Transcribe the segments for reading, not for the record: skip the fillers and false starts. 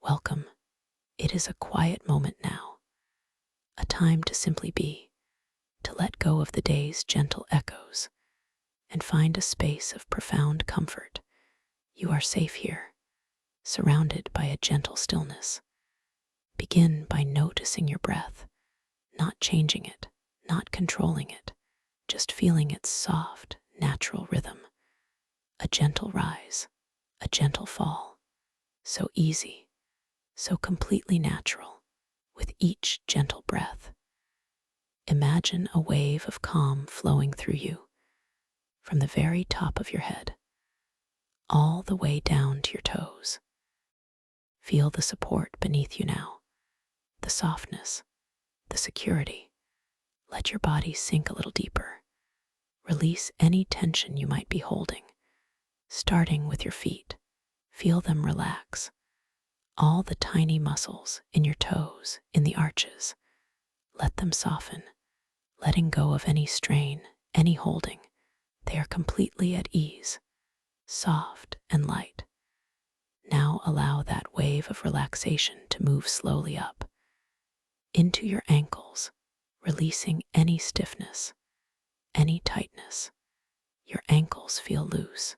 Welcome. It is a quiet moment now, a time to simply be, to let go of the day's gentle echoes and find a space of profound comfort. You are safe here, surrounded by a gentle stillness. Begin by noticing your breath, not changing it, not controlling it, just feeling its soft, natural rhythm. A gentle rise, a gentle fall, so easy, so completely natural, with each gentle breath. Imagine a wave of calm flowing through you, from the very top of your head, all the way down to your toes. Feel the support beneath you now, the softness, the security. Let your body sink a little deeper. Release any tension you might be holding. Starting with your feet, feel them relax. All the tiny muscles in your toes, in the arches, let them soften, letting go of any strain, any holding. They are completely at ease, soft and light. Now allow that wave of relaxation to move slowly up into your ankles, releasing any stiffness, any tightness. Your ankles feel loose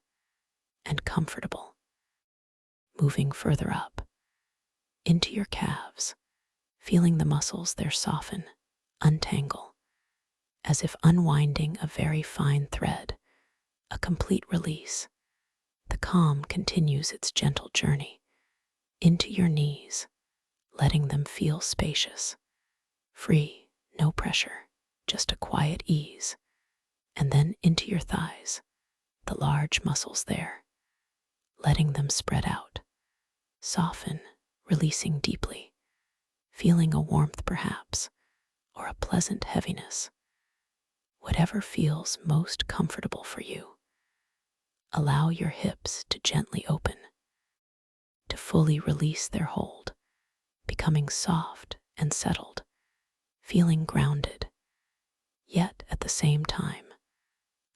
and comfortable. Moving further up into your calves, feeling the muscles there soften, untangle, as if unwinding a very fine thread, a complete release. The calm continues its gentle journey into your knees, letting them feel spacious, free, no pressure, just a quiet ease. And then into your thighs, the large muscles there, letting them spread out, soften, releasing deeply, feeling a warmth perhaps, or a pleasant heaviness. Whatever feels most comfortable for you. Allow your hips to gently open, to fully release their hold, becoming soft and settled, feeling grounded. Yet at the same time,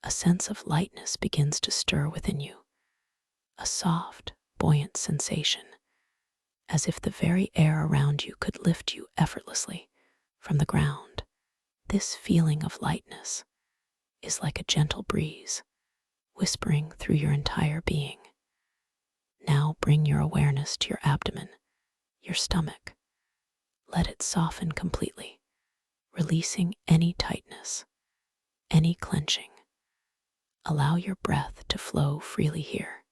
a sense of lightness begins to stir within you, a soft, buoyant sensation, as if the very air around you could lift you effortlessly from the ground. This feeling of lightness is like a gentle breeze, whispering through your entire being. Now bring your awareness to your abdomen, your stomach. Let it soften completely, releasing any tightness, any clenching. Allow your breath to flow freely here.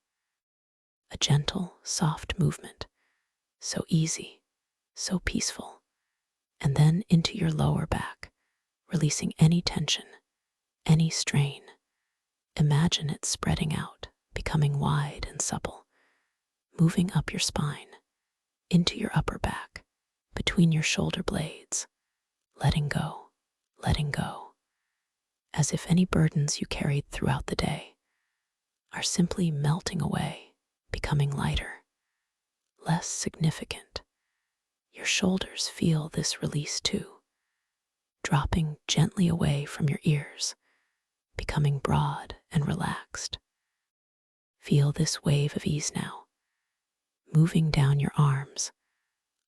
A gentle, soft movement, so easy, so peaceful. And then into your lower back, releasing any tension, any strain. Imagine it spreading out, becoming wide and supple, moving up your spine, into your upper back, between your shoulder blades, letting go, as if any burdens you carried throughout the day are simply melting away, becoming lighter, less significant. Your shoulders feel this release too, dropping gently away from your ears, becoming broad and relaxed. Feel this wave of ease now, moving down your arms,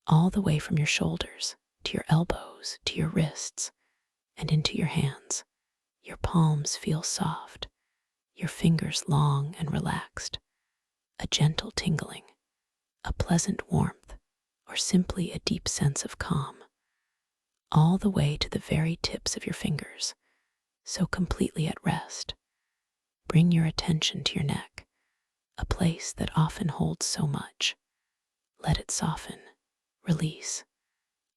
all the way from your shoulders to your elbows, to your wrists, and into your hands. Your palms feel soft, your fingers long and relaxed, a gentle tingling, a pleasant warmth, or simply a deep sense of calm, all the way to the very tips of your fingers, so completely at rest. Bring your attention to your neck, a place that often holds so much. Let it soften, release,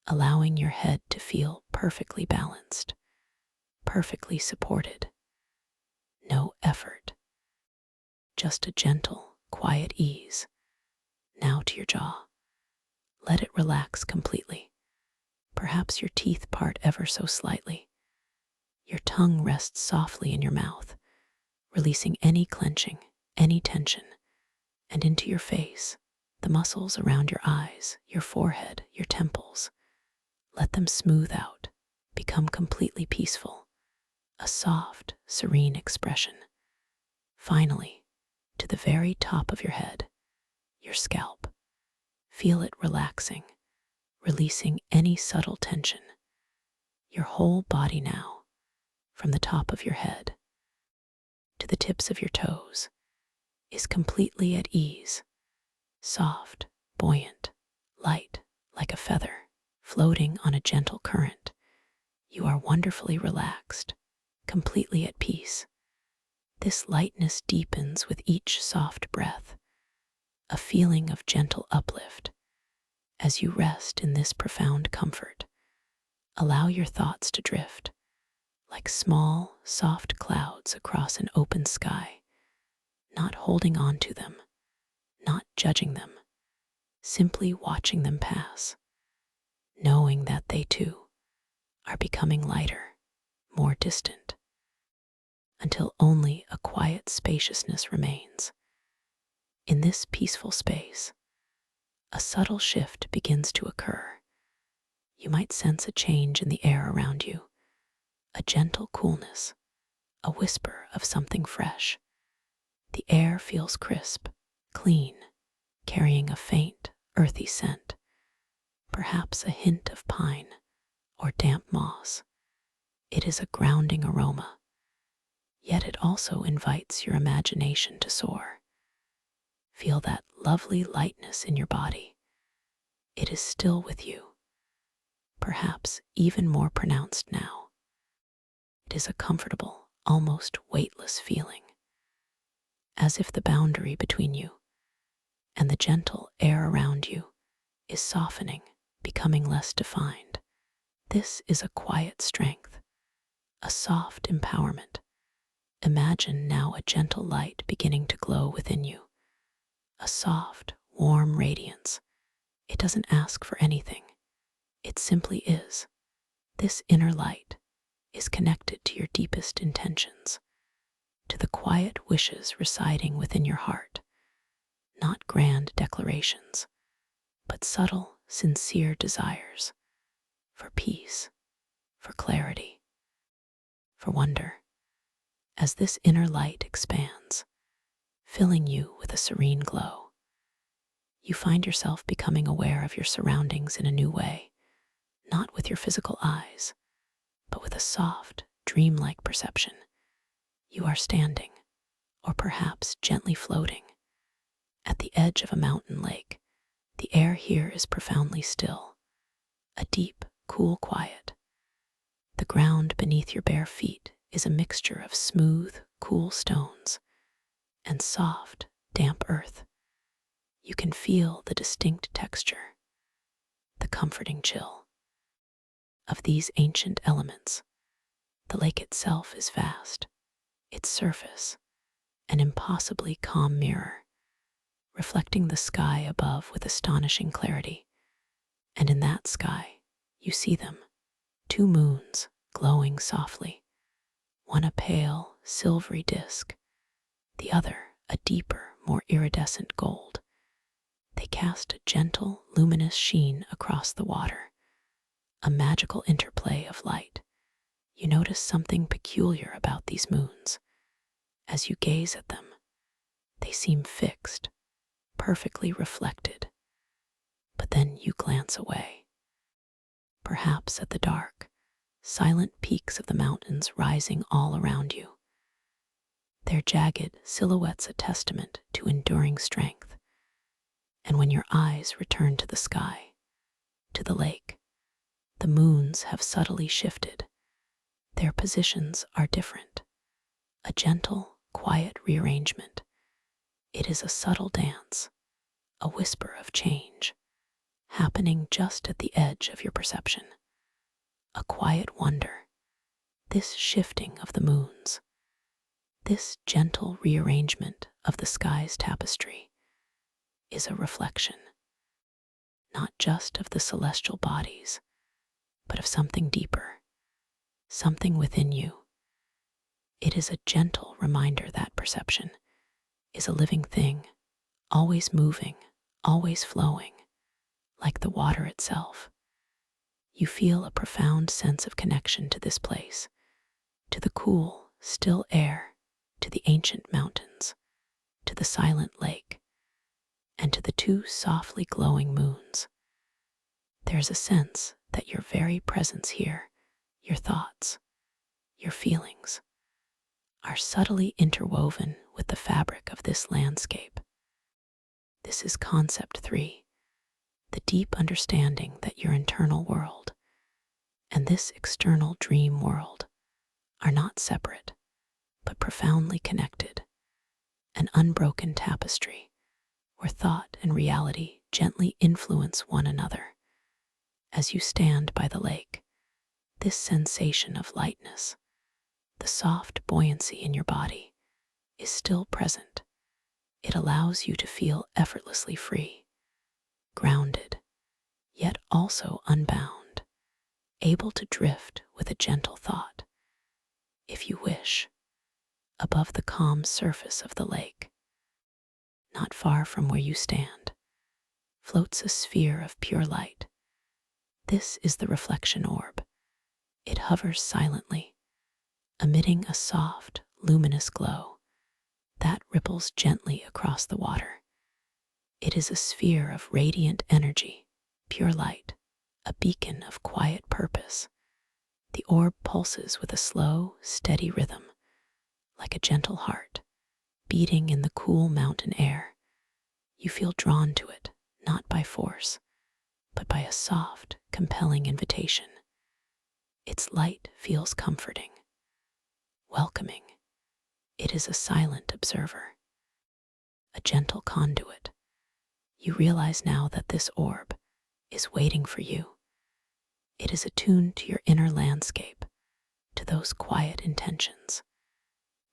allowing your head to feel perfectly balanced, perfectly supported. No effort, just a gentle, quiet ease. Now to your jaw. Let it relax completely. Perhaps your teeth part ever so slightly. Your tongue rests softly in your mouth, releasing any clenching, any tension. And into your face, the muscles around your eyes, your forehead, your temples. Let them smooth out, become completely peaceful, a soft, serene expression. Finally, to the very top of your head, your scalp. Feel it relaxing, releasing any subtle tension. Your whole body now, from the top of your head to the tips of your toes, is completely at ease, soft, buoyant, light, like a feather, floating on a gentle current. You are wonderfully relaxed, completely at peace. This lightness deepens with each soft breath, a feeling of gentle uplift. As you rest in this profound comfort, allow your thoughts to drift like small, soft clouds across an open sky, not holding on to them, not judging them, simply watching them pass, knowing that they too are becoming lighter, more distant, until only a quiet spaciousness remains. In this peaceful space, a subtle shift begins to occur. You might sense a change in the air around you, a gentle coolness, a whisper of something fresh. The air feels crisp, clean, carrying a faint, earthy scent, perhaps a hint of pine or damp moss. It is a grounding aroma, yet it also invites your imagination to soar. Feel that lovely lightness in your body. It is still with you, perhaps even more pronounced now. It is a comfortable, almost weightless feeling, as if the boundary between you and the gentle air around you is softening, becoming less defined. This is a quiet strength, a soft empowerment. Imagine now a gentle light beginning to glow within you, a soft, warm radiance. It doesn't ask for anything. It simply is. This inner light is connected to your deepest intentions, to the quiet wishes residing within your heart. Not grand declarations, but subtle, sincere desires for peace, for clarity, for wonder. As this inner light expands, filling you with a serene glow, you find yourself becoming aware of your surroundings in a new way, not with your physical eyes, but with a soft, dreamlike perception. You are standing, or perhaps gently floating, at the edge of a mountain lake. The air here is profoundly still, a deep, cool quiet. The ground beneath your bare feet is a mixture of smooth, cool stones and soft, damp earth. You can feel the distinct texture, the comforting chill of these ancient elements. The lake itself is vast, its surface an impossibly calm mirror, reflecting the sky above with astonishing clarity. And in that sky, you see them, two moons glowing softly, one a pale, silvery disk, the other a deeper, more iridescent gold. They cast a gentle, luminous sheen across the water, a magical interplay of light. You notice something peculiar about these moons. As you gaze at them, they seem fixed, perfectly reflected. But then you glance away, perhaps at the dark, silent peaks of the mountains rising all around you. Their jagged silhouettes a testament to enduring strength. And when your eyes return to the sky, to the lake, the moons have subtly shifted. Their positions are different. A gentle, quiet rearrangement. It is a subtle dance, a whisper of change, happening just at the edge of your perception. A quiet wonder. This shifting of the moons, this gentle rearrangement of the sky's tapestry, is a reflection, not just of the celestial bodies, but of something deeper, something within you. It is a gentle reminder that perception is a living thing, always moving, always flowing, like the water itself. You feel a profound sense of connection to this place, to the cool, still air, to the ancient mountains, to the silent lake. and to the two softly glowing moons. There's a sense that your very presence here, your thoughts, your feelings, are subtly interwoven with the fabric of this landscape. This is concept 3, the deep understanding that your internal world and this external dream world are not separate, but profoundly connected, an unbroken tapestry where thought and reality gently influence one another. As you stand by the lake, this sensation of lightness, the soft buoyancy in your body, is still present. It allows you to feel effortlessly free, grounded, yet also unbound, able to drift with a gentle thought. If you wish, above the calm surface of the lake, not far from where you stand, floats a sphere of pure light. This is the Reflection Orb. It hovers silently, emitting a soft, luminous glow that ripples gently across the water. It is a sphere of radiant energy, pure light, a beacon of quiet purpose. The orb pulses with a slow, steady rhythm, like a gentle heart, beating in the cool mountain air. You feel drawn to it, not by force, but by a soft, compelling invitation. Its light feels comforting, welcoming. It is a silent observer, a gentle conduit. You realize now that this orb is waiting for you. It is attuned to your inner landscape, to those quiet intentions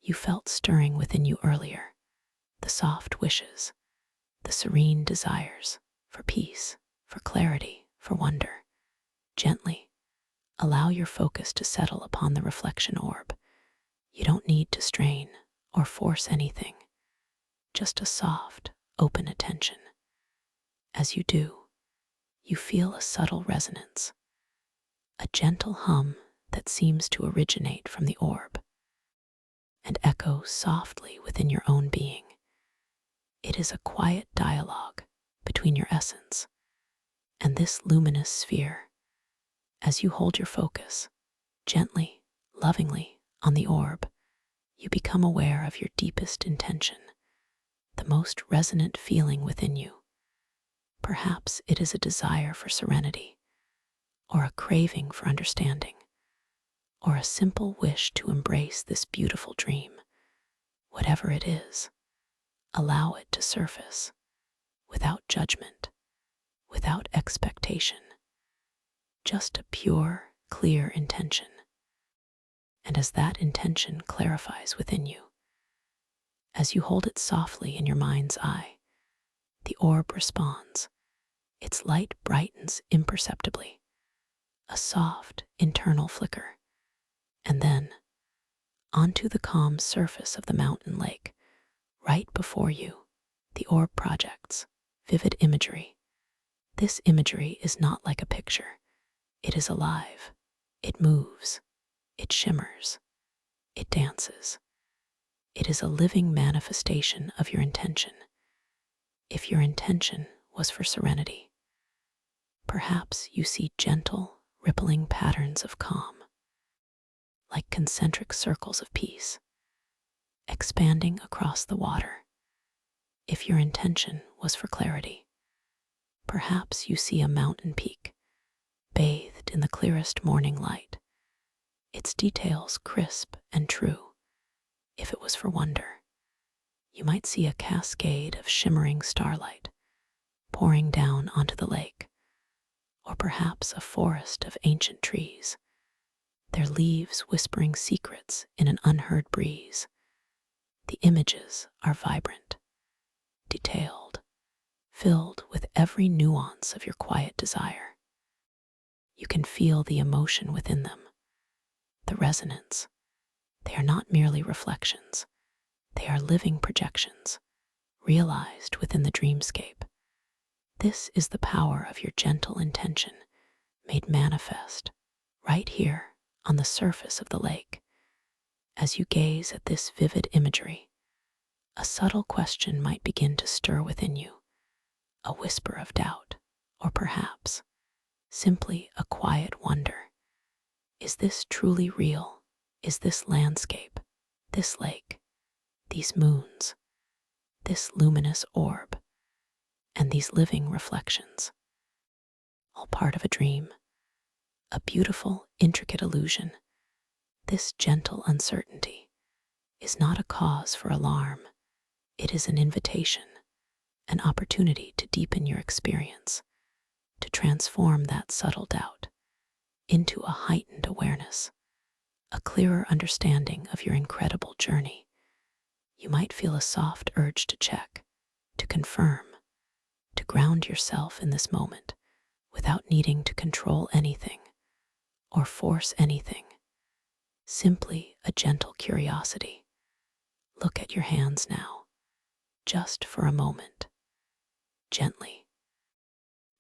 you felt stirring within you earlier, the soft wishes, the serene desires for peace, for clarity, for wonder. Gently allow your focus to settle upon the Reflection Orb. You don't need to strain or force anything, just a soft, open attention. As you do, you feel a subtle resonance, a gentle hum that seems to originate from the orb and echo softly within your own being. It is a quiet dialogue between your essence and this luminous sphere. As you hold your focus, gently, lovingly, on the orb, you become aware of your deepest intention, the most resonant feeling within you. Perhaps it is a desire for serenity, or a craving for understanding, or a simple wish to embrace this beautiful dream. Whatever it is, allow it to surface, without judgment, without expectation, just a pure, clear intention. And as that intention clarifies within you, as you hold it softly in your mind's eye, the orb responds. Its light brightens imperceptibly, a soft internal flicker, and then, onto the calm surface of the mountain lake, right before you, the orb projects vivid imagery. This imagery is not like a picture. It is alive. It moves. It shimmers. It dances. It is a living manifestation of your intention. If your intention was for serenity, perhaps you see gentle, rippling patterns of calm, like concentric circles of peace, expanding across the water. If your intention was for clarity, perhaps you see a mountain peak, bathed in the clearest morning light, its details crisp and true. If it was for wonder, you might see a cascade of shimmering starlight pouring down onto the lake, or perhaps a forest of ancient trees, their leaves whispering secrets in an unheard breeze. The images are vibrant, detailed, filled with every nuance of your quiet desire. You can feel the emotion within them, the resonance. They are not merely reflections. They are living projections, realized within the dreamscape. This is the power of your gentle intention, made manifest right here on the surface of the lake. As you gaze at this vivid imagery, a subtle question might begin to stir within you. a whisper of doubt, or perhaps simply a quiet wonder. Is this truly real? Is this landscape, this lake, these moons, this luminous orb, and these living reflections, all part of a dream, a beautiful, intricate illusion? This gentle uncertainty is not a cause for alarm. It is an invitation, an opportunity to deepen your experience, to transform that subtle doubt into a heightened awareness, a clearer understanding of your incredible journey. You might feel a soft urge to check, to confirm, to ground yourself in this moment without needing to control anything or force anything. Simply a gentle curiosity. Look at your hands now, just for a moment. Gently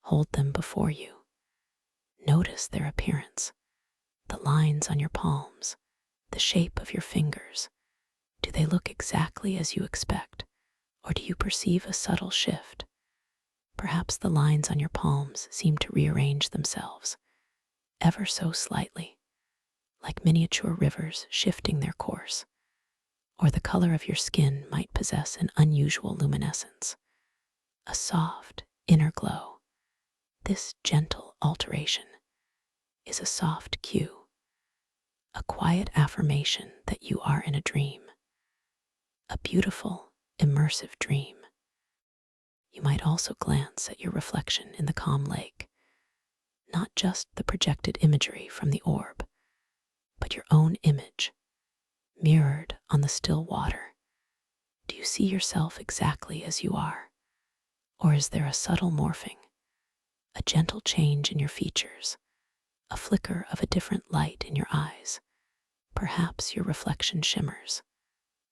hold them before you. Notice their appearance, the lines on your palms, the shape of your fingers. Do they look exactly as you expect, or do you perceive a subtle shift? Perhaps the lines on your palms seem to rearrange themselves, ever so slightly, like miniature rivers shifting their course, or the color of your skin might possess an unusual luminescence, a soft inner glow. This gentle alteration is a soft cue, a quiet affirmation that you are in a dream, a beautiful, immersive dream. You might also glance at your reflection in the calm lake, not just the projected imagery from the orb, but your own image, mirrored on the still water. Do you see yourself exactly as you are? Or is there a subtle morphing, a gentle change in your features, a flicker of a different light in your eyes? Perhaps your reflection shimmers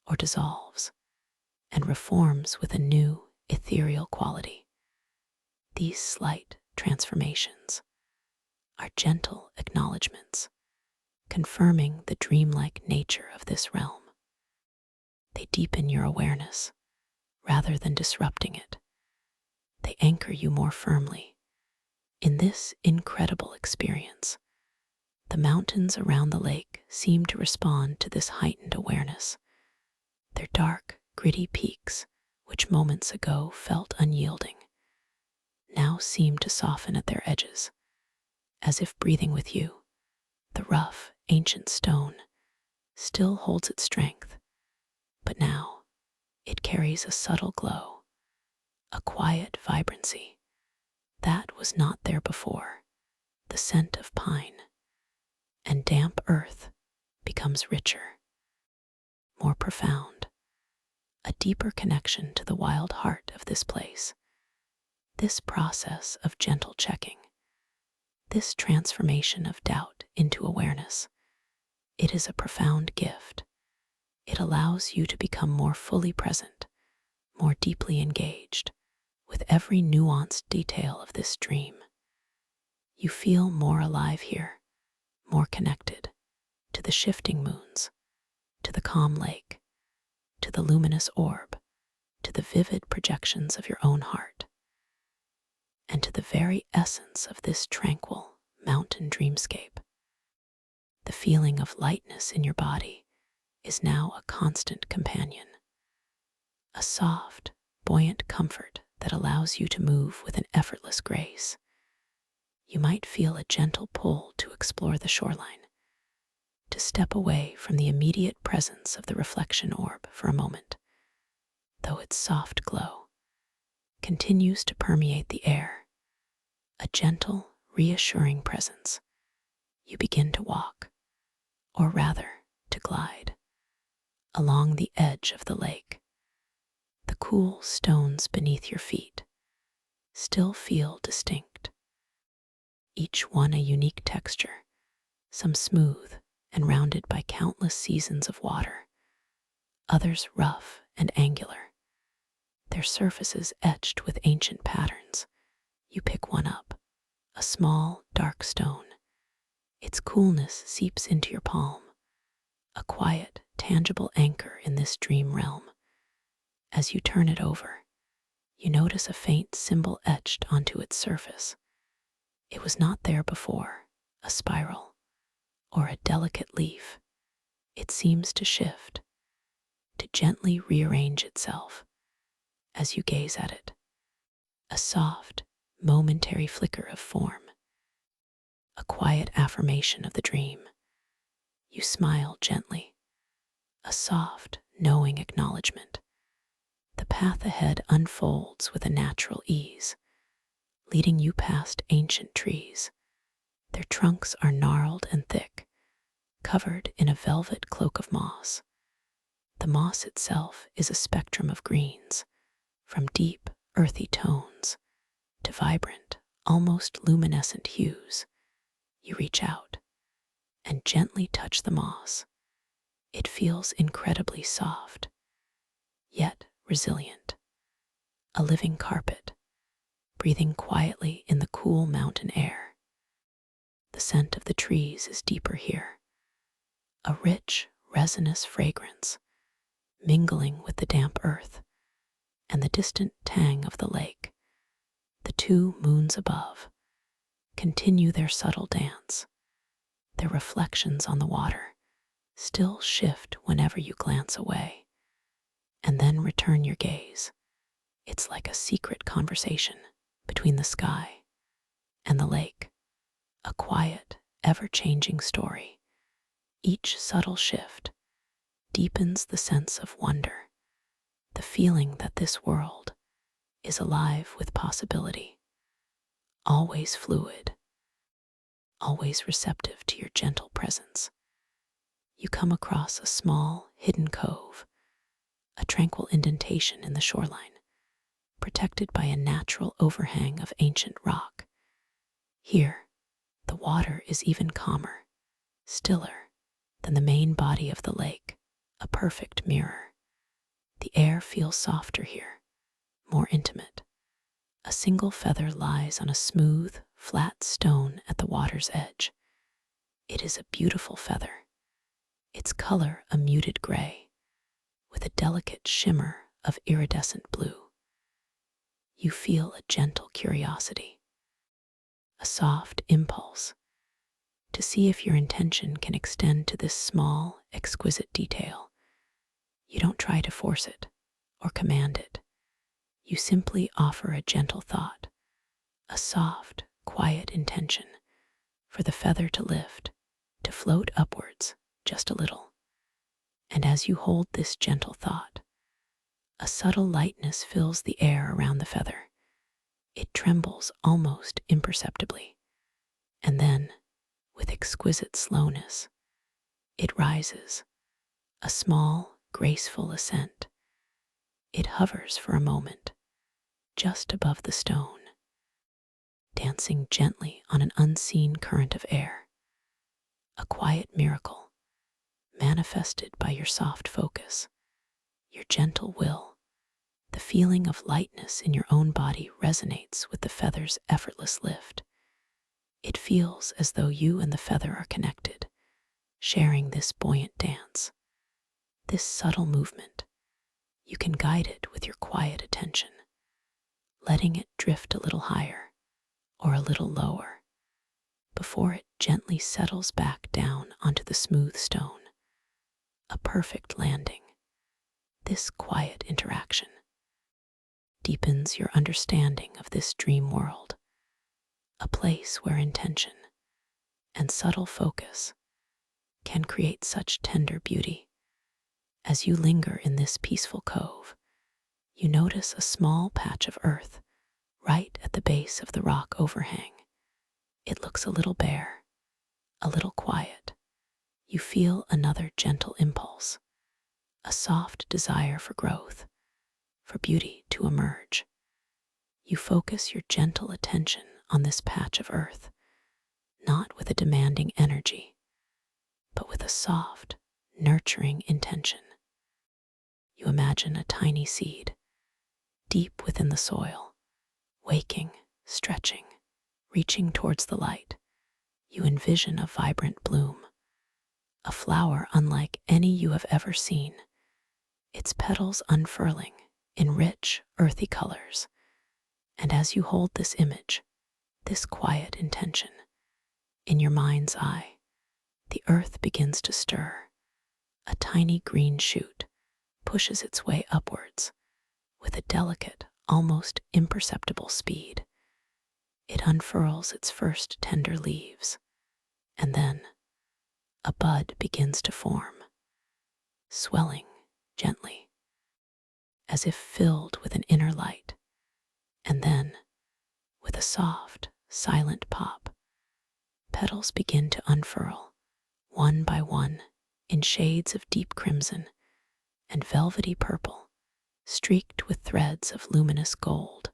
or dissolves and reforms with a new, ethereal quality. These slight transformations are gentle acknowledgments, confirming the dreamlike nature of this realm. They deepen your awareness rather than disrupting it. They anchor you more firmly in this incredible experience. The mountains around the lake seem to respond to this heightened awareness. Their dark, gritty peaks, which moments ago felt unyielding, now seem to soften at their edges, as if breathing with you. The rough, ancient stone still holds its strength, but now it carries a subtle glow, a quiet vibrancy that was not there before. The scent of pine and damp earth becomes richer, more profound, a deeper connection to the wild heart of this place. This process of gentle checking, this transformation of doubt into awareness, it is a profound gift. It allows you to become more fully present, more deeply engaged with every nuanced detail of this dream. You feel more alive here, more connected to the shifting moons, to the calm lake, to the luminous orb, to the vivid projections of your own heart, and to the very essence of this tranquil mountain dreamscape. The feeling of lightness in your body is now a constant companion, a soft, buoyant comfort that allows you to move with an effortless grace. You might feel a gentle pull to explore the shoreline, to step away from the immediate presence of the reflection orb for a moment, though its soft glow continues to permeate the air, a gentle, reassuring presence. You begin to walk, or rather, to glide, along the edge of the lake. The cool stones beneath your feet still feel distinct, each one a unique texture, some smooth and rounded by countless seasons of water, others rough and angular, their surfaces etched with ancient patterns. You pick one up, a small, dark stone. Its coolness seeps into your palm, a quiet, tangible anchor in this dream realm. As you turn it over, You notice a faint symbol etched onto its surface. It was not there before, a spiral or a delicate leaf. It seems to shift, to gently rearrange itself as you gaze at it. A soft, momentary flicker of form, a quiet affirmation of the dream. You smile gently, a soft, knowing acknowledgement. The path ahead unfolds with a natural ease, leading you past ancient trees. Their trunks are gnarled and thick, covered in a velvet cloak of moss. The moss itself is a spectrum of greens, from deep, earthy tones to vibrant, almost luminescent hues. You reach out and gently touch the moss. It feels incredibly soft, yet resilient. A living carpet, breathing quietly in the cool mountain air. The scent of the trees is deeper here, a rich, resinous fragrance, mingling with the damp earth and the distant tang of the lake. The two moons above continue their subtle dance. Their reflections on the water still shift whenever you glance away, and then return your gaze. It's like a secret conversation between the sky and the lake, a quiet, ever-changing story. Each subtle shift deepens the sense of wonder, the feeling that this world is alive with possibility, always fluid, always receptive to your gentle presence. You come across a small, hidden cove, a tranquil indentation in the shoreline, protected by a natural overhang of ancient rock. Here, the water is even calmer, stiller than the main body of the lake, a perfect mirror. The air feels softer here, more intimate. A single feather lies on a smooth, flat stone at the water's edge. It is a beautiful feather, its color a muted gray, with a delicate shimmer of iridescent blue. You feel a gentle curiosity, a soft impulse to see if your intention can extend to this small, exquisite detail. You don't try to force it or command it. You simply offer a gentle thought, a soft, quiet intention for the feather to lift, to float upwards just a little. And as you hold this gentle thought, a subtle lightness fills the air around the feather. It trembles almost imperceptibly, and then, with exquisite slowness, it rises, a small, graceful ascent. It hovers for a moment, just above the stone, dancing gently on an unseen current of air. A quiet miracle, manifested by your soft focus, your gentle will. The feeling of lightness in your own body resonates with the feather's effortless lift. It feels as though you and the feather are connected, sharing this buoyant dance. This subtle movement, you can guide it with your quiet attention, letting it drift a little higher or a little lower before it gently settles back down onto the smooth stone. A perfect landing. This quiet interaction deepens your understanding of this dream world, a place where intention and subtle focus can create such tender beauty. As you linger in this peaceful cove, you notice a small patch of earth right at the base of the rock overhang. It looks a little bare, a little quiet. You feel another gentle impulse, a soft desire for growth, for beauty to emerge. You focus your gentle attention on this patch of earth, not with a demanding energy, but with a soft, nurturing intention. You imagine a tiny seed, deep within the soil, waking, stretching, reaching towards the light. You envision a vibrant bloom, a flower unlike any you have ever seen, its petals unfurling in rich, earthy colors. And as you hold this image, this quiet intention, in your mind's eye, the earth begins to stir. A tiny green shoot pushes its way upwards with a delicate, almost imperceptible speed. It unfurls its first tender leaves, and then a bud begins to form, swelling gently, as if filled with an inner light. And then, with a soft, silent pop, petals begin to unfurl, one by one, in shades of deep crimson and velvety purple, streaked with threads of luminous gold.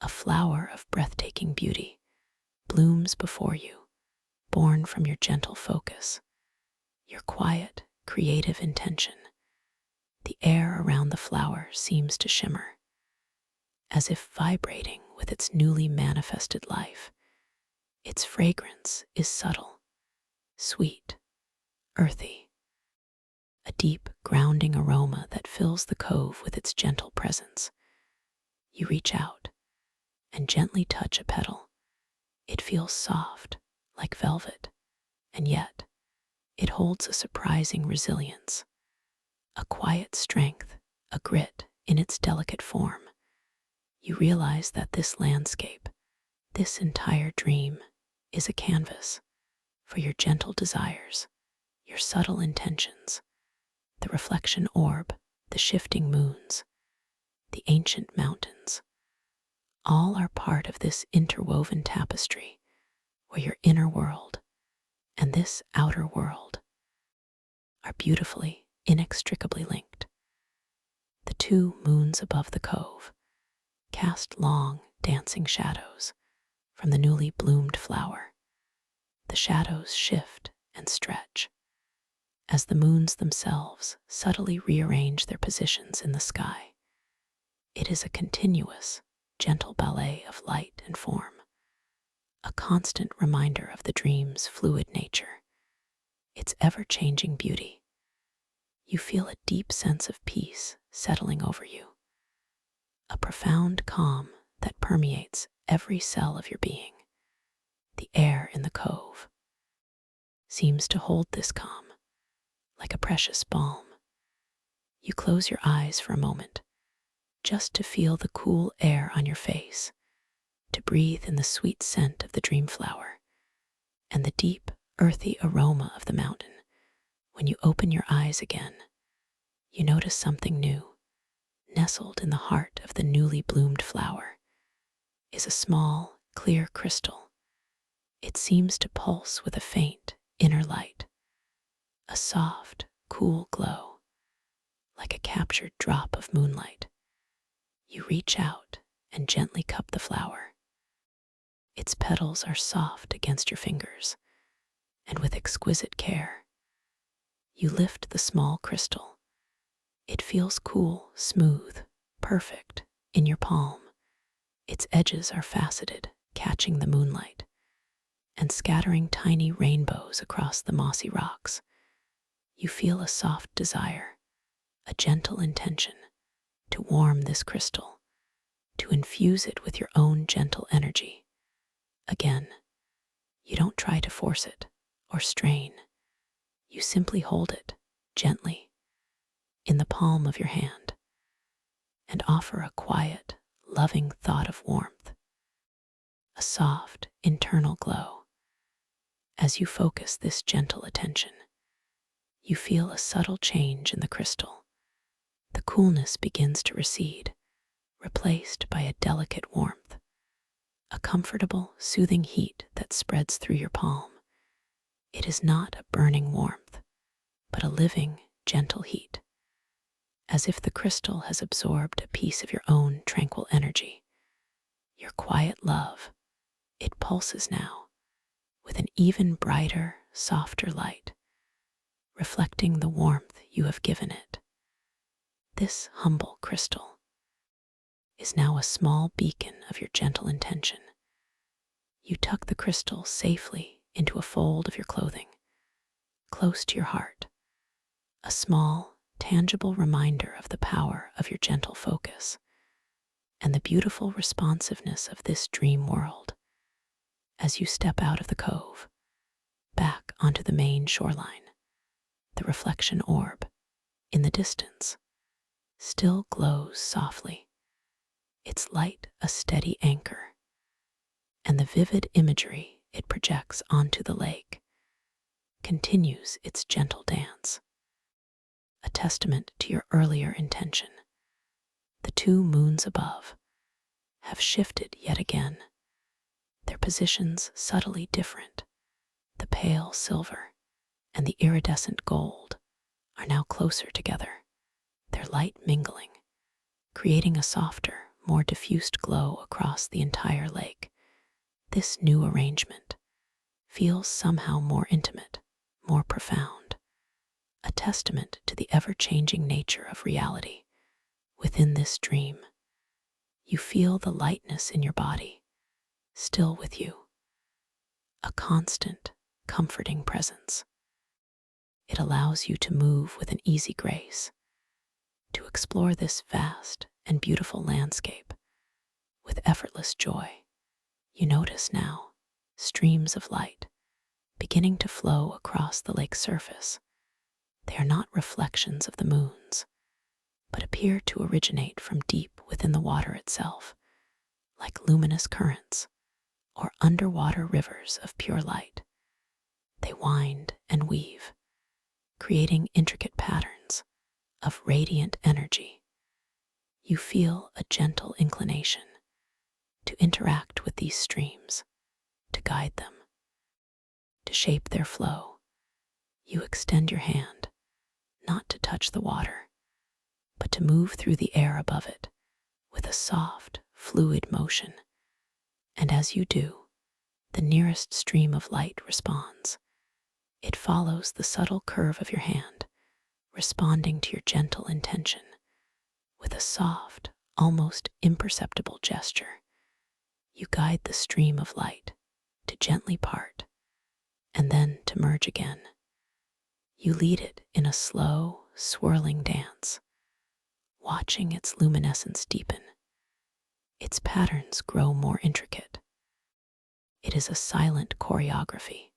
A flower of breathtaking beauty blooms before you, born from your gentle focus, your quiet, creative intention. The air around the flower seems to shimmer, as if vibrating with its newly manifested life. Its fragrance is subtle, sweet, earthy, a deep, grounding aroma that fills the cove with its gentle presence. You reach out and gently touch a petal. It feels soft, like velvet, and yet it holds a surprising resilience, a quiet strength, a grit in its delicate form. You realize that this landscape, this entire dream, is a canvas for your gentle desires, your subtle intentions. The reflection orb, the shifting moons, the ancient mountains, all are part of this interwoven tapestry where your inner world and this outer world are beautifully, inextricably linked. The two moons above the cove cast long, dancing shadows from the newly bloomed flower. The shadows shift and stretch as the moons themselves subtly rearrange their positions in the sky. It is a continuous, gentle ballet of light and form, a constant reminder of the dream's fluid nature, its ever-changing beauty. You feel a deep sense of peace settling over you, a profound calm that permeates every cell of your being. The air in the cove seems to hold this calm like a precious balm. You close your eyes for a moment, just to feel the cool air on your face, to breathe in the sweet scent of the dream flower and the deep, earthy aroma of the mountain. When you open your eyes again, you notice something new. Nestled in the heart of the newly bloomed flower is a small, clear crystal. It seems to pulse with a faint, inner light, a soft, cool glow, like a captured drop of moonlight. You reach out and gently cup the flower. Its petals are soft against your fingers, and with exquisite care, you lift the small crystal. It feels cool, smooth, perfect in your palm. Its edges are faceted, catching the moonlight and scattering tiny rainbows across the mossy rocks. You feel a soft desire, a gentle intention to warm this crystal, to infuse it with your own gentle energy. Again, you don't try to force it or strain. You simply hold it gently in the palm of your hand and offer a quiet, loving thought of warmth, a soft, internal glow. As you focus this gentle attention, you feel a subtle change in the crystal. The coolness begins to recede, replaced by a delicate warmth, a comfortable, soothing heat that spreads through your palm. It is not a burning warmth, but a living, gentle heat, as if the crystal has absorbed a piece of your own tranquil energy. Your quiet love, it pulses now with an even brighter, softer light, reflecting the warmth you have given it. This humble crystal is now a small beacon of your gentle intention. You tuck the crystal safely into a fold of your clothing, close to your heart, a small, tangible reminder of the power of your gentle focus and the beautiful responsiveness of this dream world. As you step out of the cove, back onto the main shoreline, the reflection orb, in the distance, still glows softly, its light a steady anchor, and the vivid imagery it projects onto the lake continues its gentle dance, a testament to your earlier intention. The two moons above have shifted yet again, their positions subtly different. The pale silver and the iridescent gold are now closer together, their light mingling, creating a softer, more diffused glow across the entire lake. This new arrangement feels somehow more intimate, more profound, a testament to the ever-changing nature of reality. Within this dream, you feel the lightness in your body, still with you, a constant, comforting presence. It allows you to move with an easy grace, to explore this vast and beautiful landscape with effortless joy. You notice now streams of light beginning to flow across the lake's surface. They are not reflections of the moons, but appear to originate from deep within the water itself, like luminous currents or underwater rivers of pure light. They wind and weave, creating intricate patterns of radiant energy. You feel a gentle inclination to interact with these streams, to guide them, to shape their flow. You extend your hand, not to touch the water, but to move through the air above it with a soft, fluid motion. And as you do, the nearest stream of light responds. It follows the subtle curve of your hand, responding to your gentle intention. With a soft, almost imperceptible gesture, you guide the stream of light to gently part and then to merge again. You lead it in a slow, swirling dance, watching its luminescence deepen. Its patterns grow more intricate. It is a silent choreography,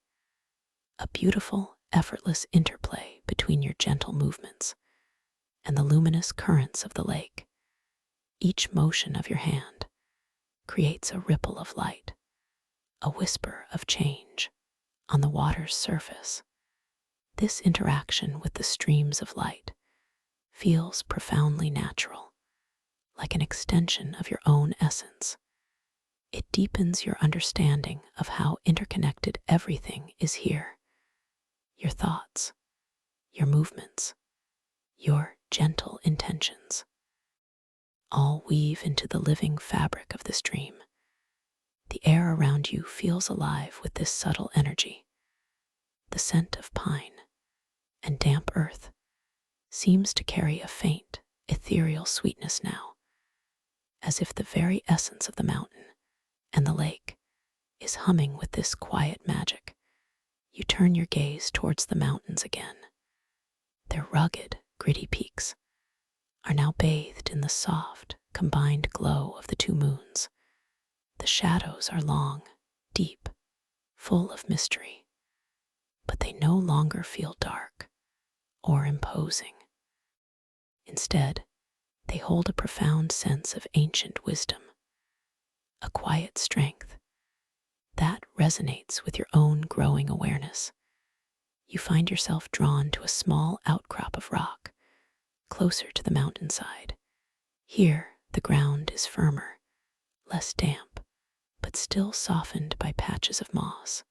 a beautiful, effortless interplay between your gentle movements and the luminous currents of the lake. Each motion of your hand creates a ripple of light, a whisper of change on the water's surface. This interaction with the streams of light feels profoundly natural, like an extension of your own essence. It deepens your understanding of how interconnected everything is here. Your thoughts, your movements, your gentle intentions all weave into the living fabric of this dream. The air around you feels alive with this subtle energy. The scent of pine and damp earth seems to carry a faint, ethereal sweetness now, as if the very essence of the mountain and the lake is humming with this quiet magic. You turn your gaze towards the mountains again. Their rugged, gritty peaks are now bathed in the soft, combined glow of the two moons. The shadows are long, deep, full of mystery, but they no longer feel dark or imposing. Instead, they hold a profound sense of ancient wisdom, a quiet strength that resonates with your own growing awareness. You find yourself drawn to a small outcrop of rock closer to the mountainside. Here, the ground is firmer, less damp, but still softened by patches of moss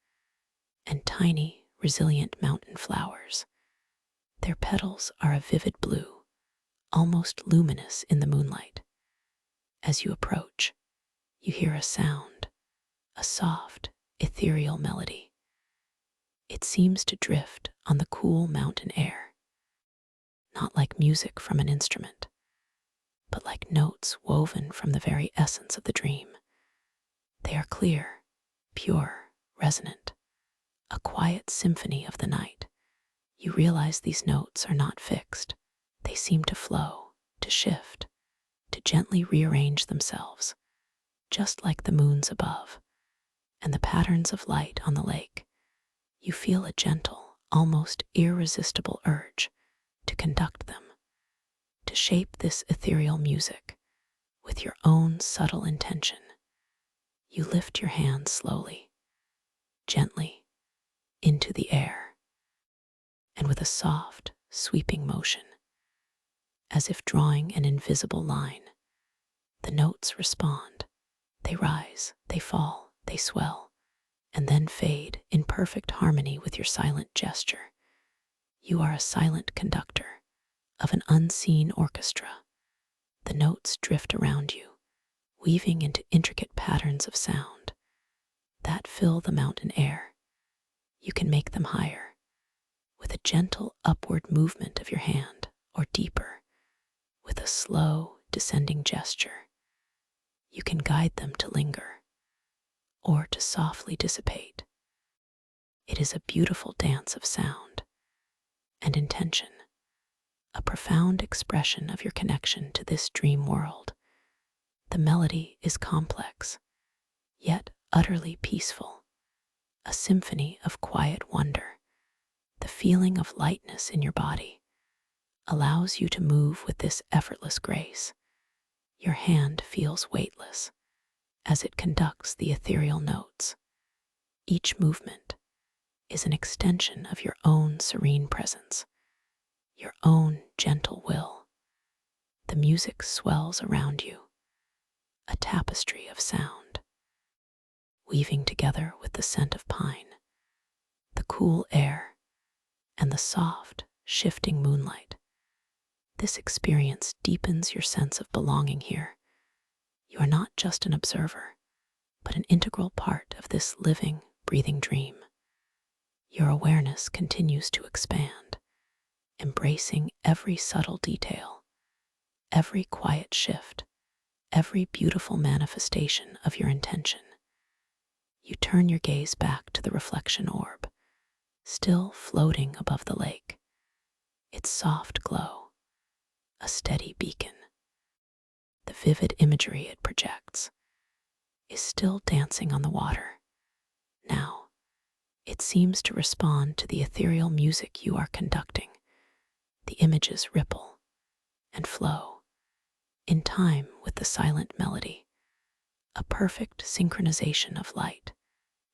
and tiny, resilient mountain flowers. Their petals are a vivid blue, almost luminous in the moonlight. As you approach, you hear a sound, a soft, ethereal melody. It seems to drift on the cool mountain air, not like music from an instrument, but like notes woven from the very essence of the dream. They are clear, pure, resonant, a quiet symphony of the night. You realize these notes are not fixed. They seem to flow, to shift, to gently rearrange themselves, just like the moons above and the patterns of light on the lake. You feel a gentle, almost irresistible urge to conduct them, to shape this ethereal music with your own subtle intention. You lift your hands slowly, gently, into the air, and with a soft, sweeping motion, as if drawing an invisible line, the notes respond. They rise, they fall, they swell, and then fade in perfect harmony with your silent gesture. You are a silent conductor of an unseen orchestra. The notes drift around you, weaving into intricate patterns of sound that fill the mountain air. You can make them higher with a gentle upward movement of your hand, or deeper with a slow descending gesture. You can guide them to linger or to softly dissipate. It is a beautiful dance of sound and intention, a profound expression of your connection to this dream world. The melody is complex, yet utterly peaceful, a symphony of quiet wonder. The feeling of lightness in your body allows you to move with this effortless grace. Your hand feels weightless as it conducts the ethereal notes. Each movement is an extension of your own serene presence, your own gentle will. The music swells around you, a tapestry of sound, weaving together with the scent of pine, the cool air, and the soft, shifting moonlight. This experience deepens your sense of belonging here. You are not just an observer, but an integral part of this living, breathing dream. Your awareness continues to expand, embracing every subtle detail, every quiet shift, every beautiful manifestation of your intention. You turn your gaze back to the reflection orb, still floating above the lake, its soft glow, a steady beacon. The vivid imagery it projects is still dancing on the water. Now, it seems to respond to the ethereal music you are conducting. The images ripple and flow in time with the silent melody, a perfect synchronization of light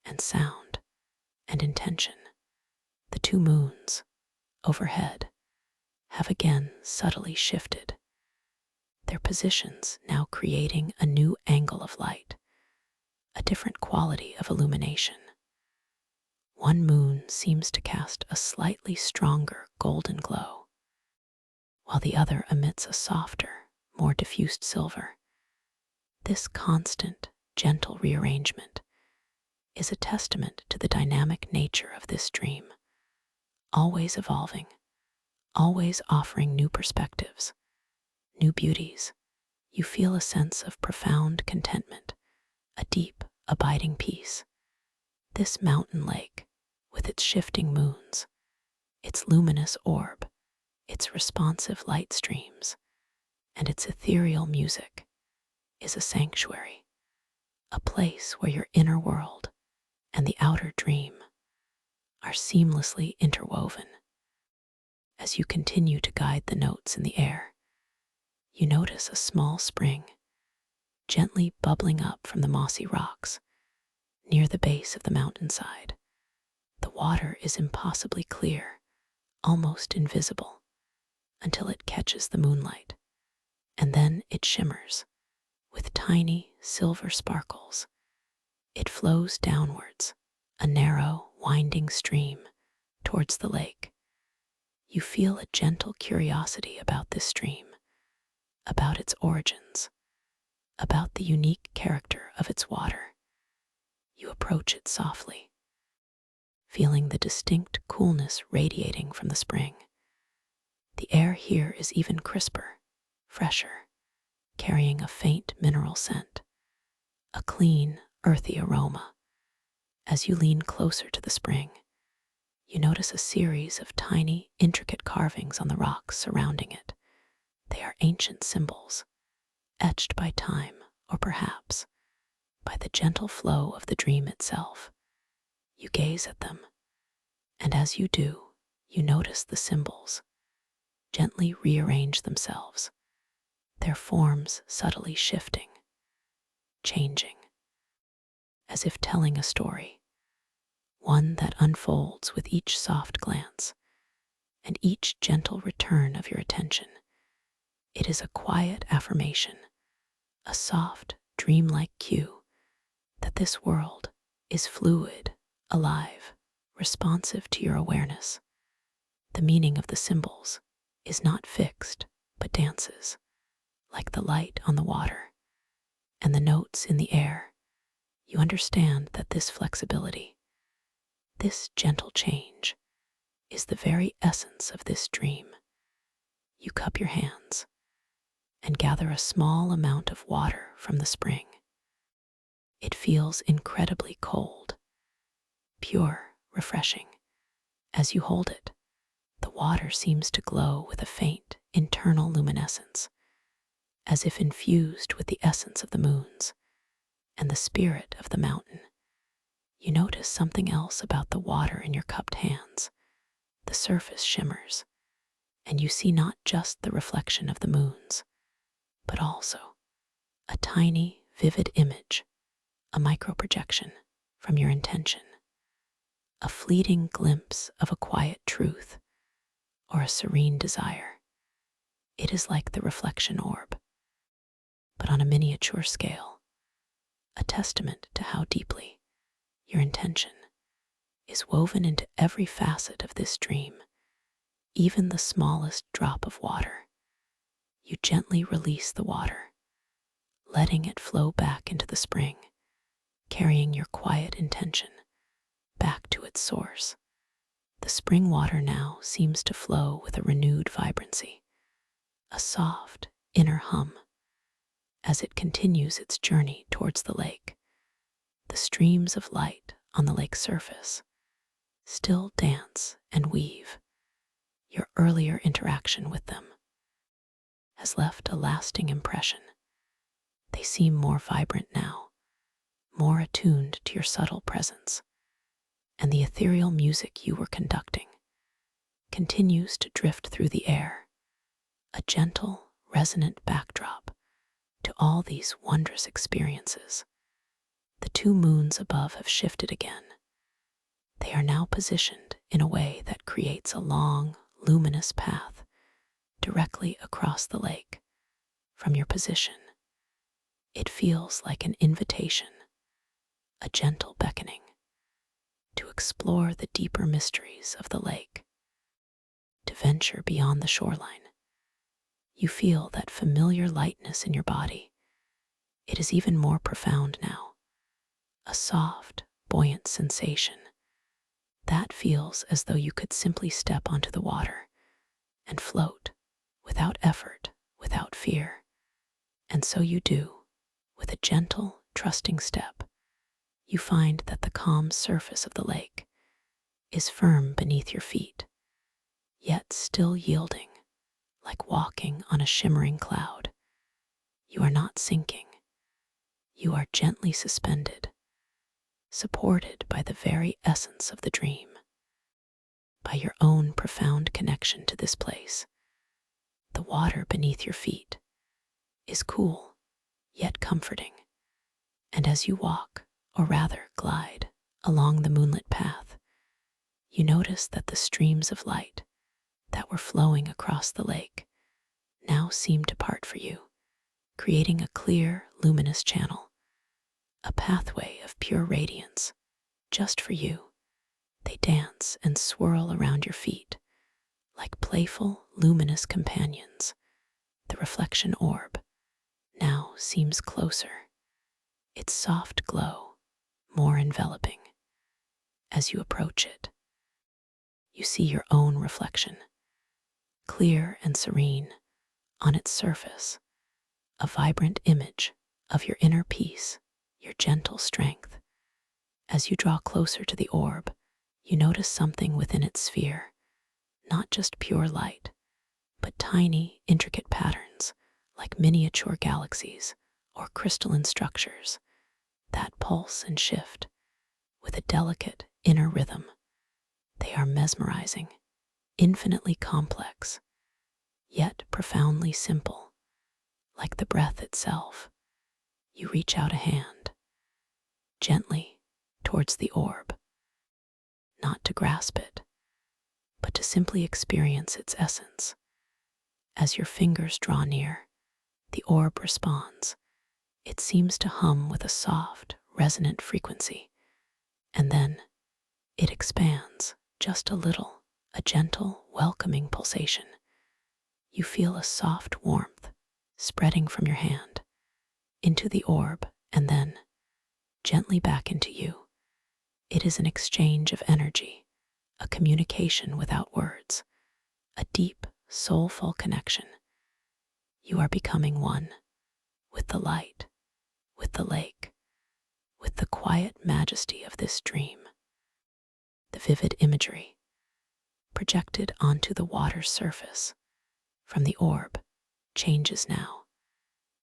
and sound and intention. The two moons overhead have again subtly shifted, their positions now creating a new angle of light, a different quality of illumination. One moon seems to cast a slightly stronger golden glow, while the other emits a softer, more diffused silver. This constant, gentle rearrangement is a testament to the dynamic nature of this dream, always evolving, always offering new perspectives, new beauties. You feel a sense of profound contentment, a deep, abiding peace. This mountain lake, with its shifting moons, its luminous orb, its responsive light streams, and its ethereal music, is a sanctuary, a place where your inner world and the outer dream are seamlessly interwoven. As you continue to guide the notes in the air, you notice a small spring gently bubbling up from the mossy rocks near the base of the mountainside. The water is impossibly clear, almost invisible, until it catches the moonlight, and then it shimmers with tiny silver sparkles. It flows downwards, a narrow, winding stream towards the lake. You feel a gentle curiosity about this stream, about its origins, about the unique character of its water. You approach it softly, feeling the distinct coolness radiating from the spring. The air here is even crisper, fresher, carrying a faint mineral scent, a clean, earthy aroma. As you lean closer to the spring, you notice a series of tiny, intricate carvings on the rocks surrounding it. They are ancient symbols, etched by time or perhaps by the gentle flow of the dream itself. You gaze at them, and as you do, you notice the symbols gently rearrange themselves, their forms subtly shifting, changing, as if telling a story, one that unfolds with each soft glance and each gentle return of your attention. It is a quiet affirmation, a soft, dreamlike cue that this world is fluid, alive, responsive to your awareness. The meaning of the symbols is not fixed, but dances, like the light on the water and the notes in the air. You understand that this flexibility, this gentle change, is the very essence of this dream. You cup your hands and gather a small amount of water from the spring. It feels incredibly cold, pure, refreshing. As you hold it, the water seems to glow with a faint, internal luminescence, as if infused with the essence of the moons and the spirit of the mountain. You notice something else about the water in your cupped hands. The surface shimmers, and you see not just the reflection of the moons, but also a tiny, vivid image, a microprojection from your intention, a fleeting glimpse of a quiet truth or a serene desire. It is like the reflection orb, but on a miniature scale, a testament to how deeply your intention is woven into every facet of this dream, even the smallest drop of water. You gently release the water, letting it flow back into the spring, carrying your quiet intention back to its source. The spring water now seems to flow with a renewed vibrancy, a soft inner hum, as it continues its journey towards the lake. The streams of light on the lake's surface still dance and weave. Your earlier interaction with them has left a lasting impression. They seem more vibrant now, more attuned to your subtle presence, and the ethereal music you were conducting continues to drift through the air, a gentle, resonant backdrop to all these wondrous experiences. The two moons above have shifted again. They are now positioned in a way that creates a long, luminous path directly across the lake. From your position, it feels like an invitation, a gentle beckoning to explore the deeper mysteries of the lake, to venture beyond the shoreline. You feel that familiar lightness in your body. It is even more profound now, a soft, buoyant sensation that feels as though you could simply step onto the water and float without effort, without fear. And so you do, with a gentle, trusting step. You find that the calm surface of the lake is firm beneath your feet, yet still yielding, like walking on a shimmering cloud. You are not sinking. You are gently suspended, supported by the very essence of the dream, by your own profound connection to this place. The water beneath your feet is cool, yet comforting, and as you walk, or rather glide, along the moonlit path, you notice that the streams of light that were flowing across the lake now seem to part for you, creating a clear, luminous channel, a pathway of pure radiance, just for you. They dance and swirl around your feet, like playful, luminous companions. The reflection orb now seems closer, its soft glow more enveloping. As you approach it, you see your own reflection, clear and serene, on its surface, a vibrant image of your inner peace, your gentle strength. As you draw closer to the orb, you notice something within its sphere, not just pure light, but tiny, intricate patterns like miniature galaxies or crystalline structures that pulse and shift with a delicate inner rhythm. They are mesmerizing, infinitely complex, yet profoundly simple. Like the breath itself, you reach out a hand, gently, towards the orb, not to grasp it, but to simply experience its essence. As your fingers draw near, the orb responds. It seems to hum with a soft, resonant frequency, and then it expands just a little, a gentle, welcoming pulsation. You feel a soft warmth spreading from your hand into the orb and then gently back into you. It is an exchange of energy, a communication without words, a deep, soulful connection. You are becoming one with the light, with the lake, with the quiet majesty of this dream. The vivid imagery projected onto the water's surface from the orb changes now.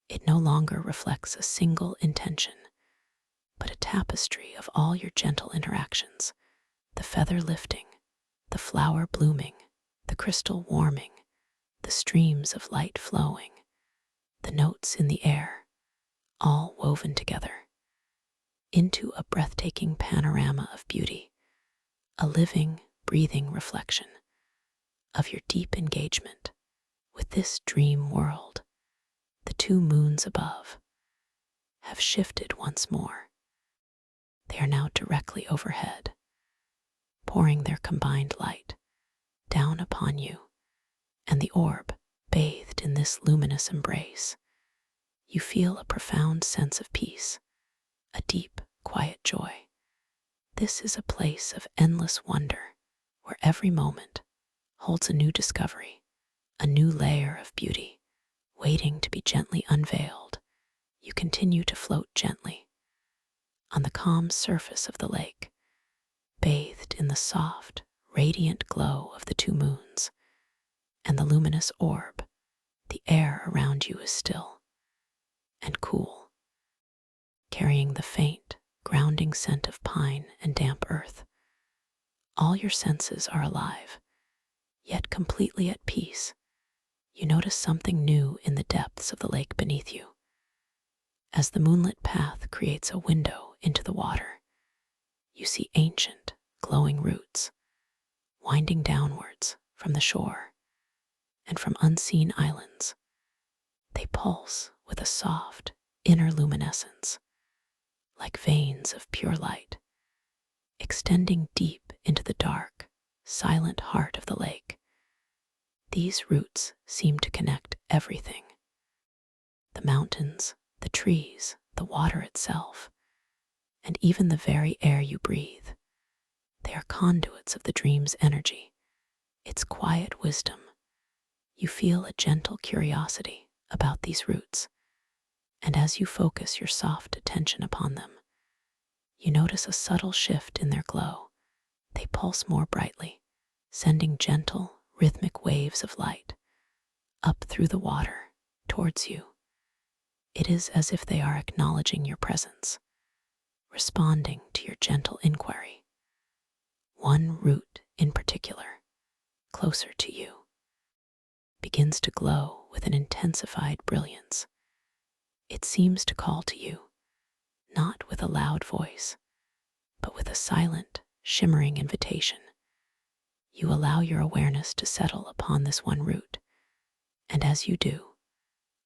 It no longer reflects a single intention, but a tapestry of all your gentle interactions, the feather lifting, the flower blooming, the crystal warming, the streams of light flowing, the notes in the air, all woven together into a breathtaking panorama of beauty, a living, breathing reflection of your deep engagement with this dream world. The two moons above have shifted once more. They are now directly overhead, pouring their combined light down upon you and the orb bathed in this luminous embrace. You feel a profound sense of peace, a deep, quiet joy. This is a place of endless wonder where every moment holds a new discovery, a new layer of beauty waiting to be gently unveiled. You continue to float gently on the calm surface of the lake, bathed in the soft, radiant glow of the two moons and the luminous orb. The air around you is still and cool, carrying the faint, grounding scent of pine and damp earth. All your senses are alive, yet completely at peace. You notice something new in the depths of the lake beneath you. As the moonlit path creates a window into the water, you see ancient, glowing roots winding downwards from the shore and from unseen islands. They pulse with a soft, inner luminescence, like veins of pure light, extending deep into the dark, silent heart of the lake. These roots seem to connect everything: the mountains, the trees, the water itself, and even the very air you breathe. They are conduits of the dream's energy, its quiet wisdom. You feel a gentle curiosity about these roots, and as you focus your soft attention upon them, you notice a subtle shift in their glow. They pulse more brightly, sending gentle, rhythmic waves of light up through the water towards you. It is as if they are acknowledging your presence, responding to your gentle inquiry. One root in particular, closer to you, begins to glow with an intensified brilliance. It seems to call to you, not with a loud voice, but with a silent, shimmering invitation. You allow your awareness to settle upon this one root, and as you do,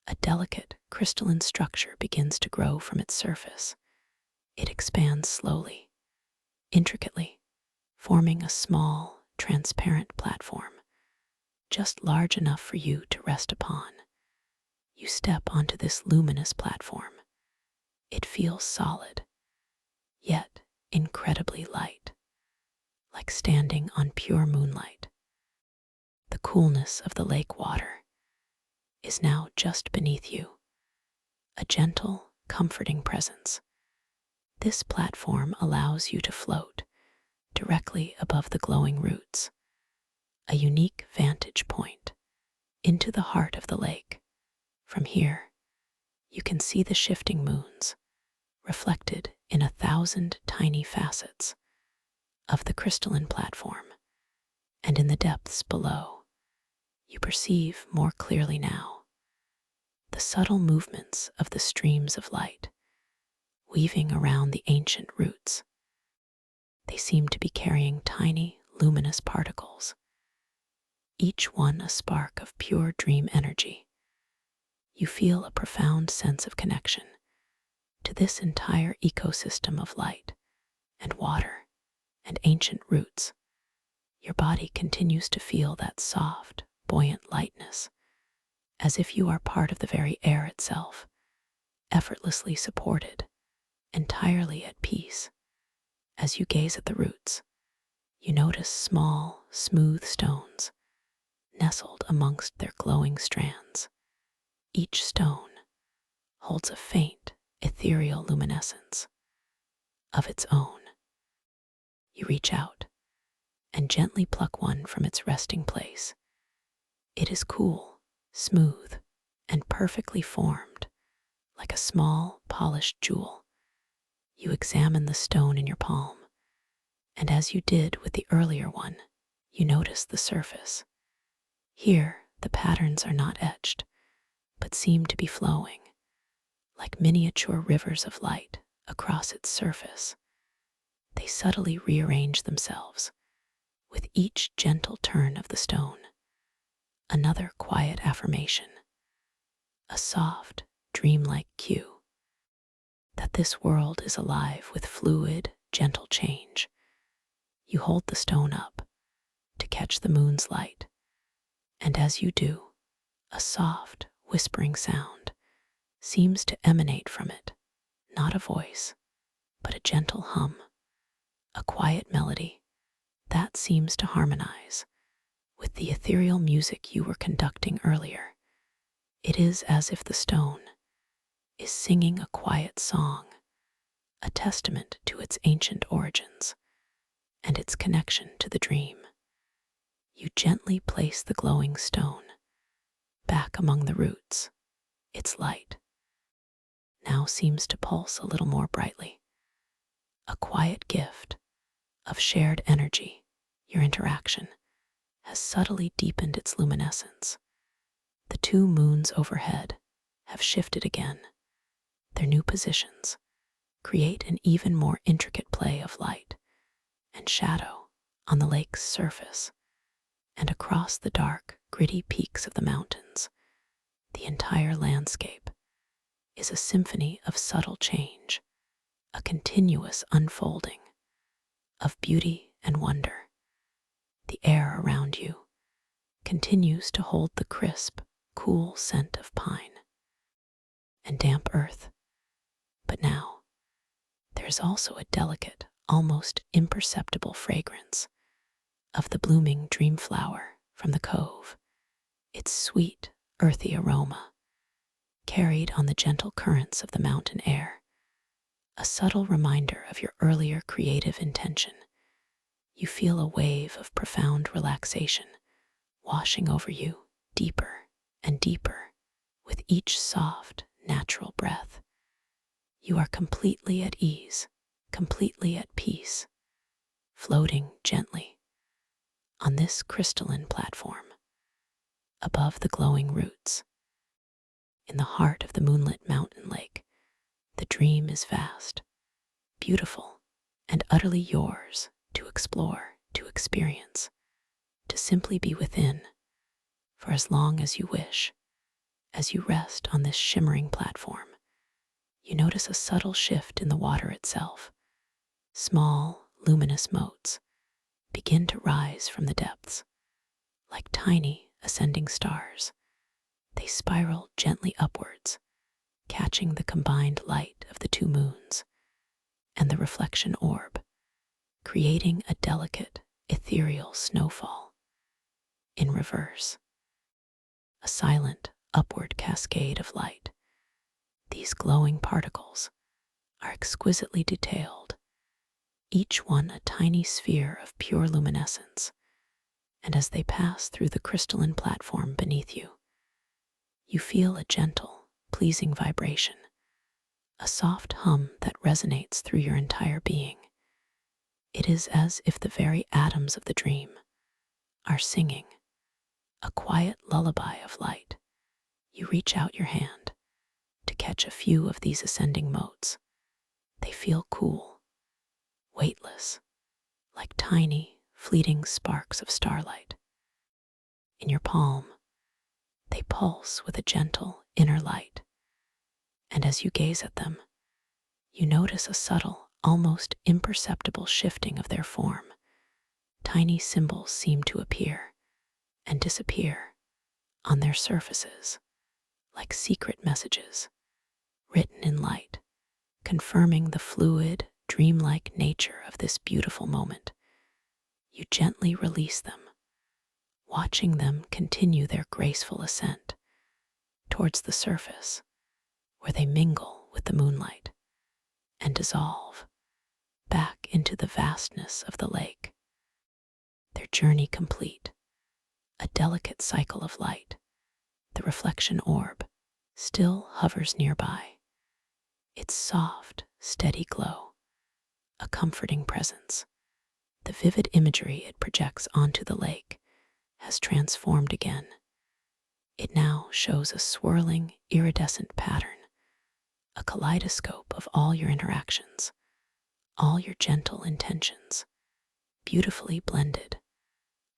a delicate, crystalline structure begins to grow from its surface. It expands slowly, intricately, forming a small, transparent platform, just large enough for you to rest upon. You step onto this luminous platform. It feels solid, yet incredibly light, like standing on pure moonlight. The coolness of the lake water is now just beneath you, a gentle, comforting presence. This platform allows you to float directly above the glowing roots, a unique vantage point into the heart of the lake. From here, you can see the shifting moons reflected in 1,000 tiny facets of the crystalline platform, and in the depths below, you perceive more clearly now the subtle movements of the streams of light weaving around the ancient roots. They seem to be carrying tiny, luminous particles, each one a spark of pure dream energy. You feel a profound sense of connection to this entire ecosystem of light and water and ancient roots. Your body continues to feel that soft, buoyant lightness, as if you are part of the very air itself, effortlessly supported, entirely at peace. As you gaze at the roots, you notice small, smooth stones nestled amongst their glowing strands. Each stone holds a faint, ethereal luminescence of its own. You reach out and gently pluck one from its resting place. It is cool, smooth, and perfectly formed, like a small, polished jewel. You examine the stone in your palm, and as you did with the earlier one, you notice the surface. Here, the patterns are not etched, but seem to be flowing, like miniature rivers of light across its surface. They subtly rearrange themselves with each gentle turn of the stone. Another quiet affirmation, a soft, dreamlike cue that this world is alive with fluid, gentle change. You hold the stone up to catch the moon's light, and as you do, a soft, whispering sound seems to emanate from it, not a voice, but a gentle hum, a quiet melody that seems to harmonize with the ethereal music you were conducting earlier. It is as if the stone is singing a quiet song, a testament to its ancient origins and its connection to the dream. You gently place the glowing stone back among the roots. Its light now seems to pulse a little more brightly, a quiet gift of shared energy. Your interaction has subtly deepened its luminescence. The two moons overhead have shifted again. Their new positions create an even more intricate play of light and shadow on the lake's surface and across the dark, gritty peaks of the mountains. The entire landscape is a symphony of subtle change, a continuous unfolding of beauty and wonder. The air around you continues to hold the crisp, cool scent of pine and damp earth. But now, there is also a delicate, almost imperceptible fragrance of the blooming dream flower from the cove. Its sweet, earthy aroma, carried on the gentle currents of the mountain air, a subtle reminder of your earlier creative intention. You feel a wave of profound relaxation washing over you deeper and deeper with each soft, natural breath. You are completely at ease, completely at peace, floating gently on this crystalline platform above the glowing roots. In the heart of the moonlit mountain lake, the dream is vast, beautiful, and utterly yours to explore, to experience, to simply be within for as long as you wish. As you rest on this shimmering platform, you notice a subtle shift in the water itself. Small, luminous motes begin to rise from the depths, like tiny, ascending stars. They spiral gently upwards, catching the combined light of the two moons and the reflection orb, creating a delicate, ethereal snowfall. In reverse, a silent, upward cascade of light. These glowing particles are exquisitely detailed, each one a tiny sphere of pure luminescence, And as they pass through the crystalline platform beneath you, you feel a gentle, pleasing vibration, a soft hum that resonates through your entire being. It is as if the very atoms of the dream are singing a quiet lullaby of light. You reach out your hand to catch a few of these ascending motes. They feel cool, weightless, like tiny, fleeting sparks of starlight. In your palm, they pulse with a gentle inner light, and as you gaze at them, you notice a subtle, almost imperceptible shifting of their form. Tiny symbols seem to appear and disappear on their surfaces, like secret messages written in light, confirming the fluid, dreamlike nature of this beautiful moment. You gently release them, watching them continue their graceful ascent towards the surface, where they mingle with the moonlight and dissolve back into the vastness of the lake. Their journey complete, a delicate cycle of light, the reflection orb, still hovers nearby, its soft, steady glow, a comforting presence. The vivid imagery it projects onto the lake has transformed again. It now shows a swirling, iridescent pattern, a kaleidoscope of all your interactions, all your gentle intentions, beautifully blended,